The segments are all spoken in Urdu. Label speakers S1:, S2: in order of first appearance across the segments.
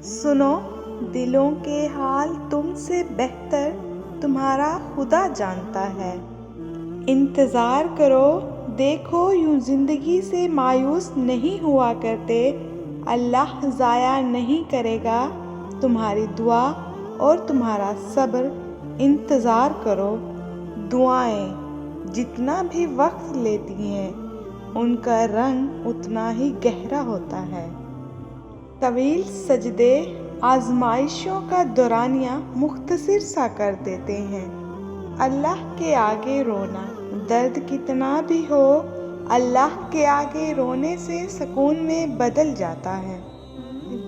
S1: سنو دلوں کے حال تم سے بہتر تمہارا خدا جانتا ہے۔ انتظار کرو، دیکھو یوں زندگی سے مایوس نہیں ہوا کرتے، اللہ ضائع نہیں کرے گا تمہاری دعا اور تمہارا صبر۔ انتظار کرو، دعائیں جتنا بھی وقت لیتی ہیں ان کا رنگ اتنا ہی گہرا ہوتا ہے۔ طویل سجدے آزمائشوں کا دورانیہ مختصر سا کر دیتے ہیں۔ اللہ کے آگے رونا، درد کتنا بھی ہو اللہ کے آگے رونے سے سکون میں بدل جاتا ہے۔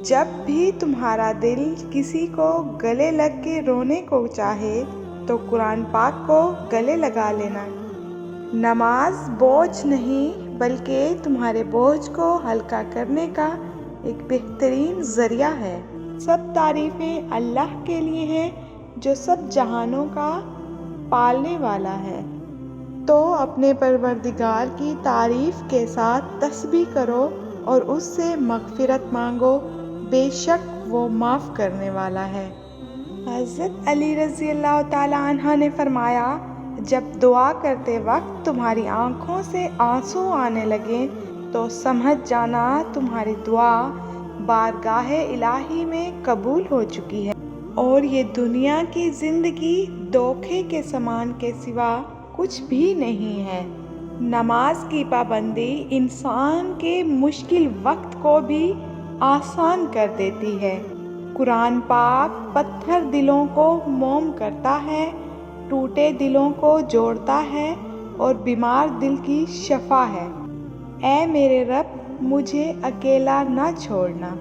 S1: جب بھی تمہارا دل کسی کو گلے لگ کے رونے کو چاہے تو قرآن پاک کو گلے لگا لینا۔ نماز بوجھ نہیں بلکہ تمہارے بوجھ کو ہلکا کرنے کا ایک بہترین ذریعہ ہے۔ سب تعریفیں اللہ کے لیے ہیں جو سب جہانوں کا پالنے والا ہے۔ تو اپنے پروردگار کی تعریف کے ساتھ تسبیح کرو اور اس سے مغفرت مانگو، بے شک وہ معاف کرنے والا ہے۔ حضرت علی رضی اللہ تعالیٰ عنہ نے فرمایا، جب دعا کرتے وقت تمہاری آنکھوں سے آنسو آنے لگیں تو سمجھ جانا تمہاری دعا بارگاہ الہی میں قبول ہو چکی ہے، اور یہ دنیا کی زندگی دھوکے کے سامان کے سوا کچھ بھی نہیں ہے۔ نماز کی پابندی انسان کے مشکل وقت کو بھی آسان کر دیتی ہے۔ قرآن پاک پتھر دلوں کو موم کرتا ہے، ٹوٹے دلوں کو جوڑتا ہے اور بیمار دل کی شفا ہے۔ اے میرے رب، مجھے اکیلا نہ چھوڑنا۔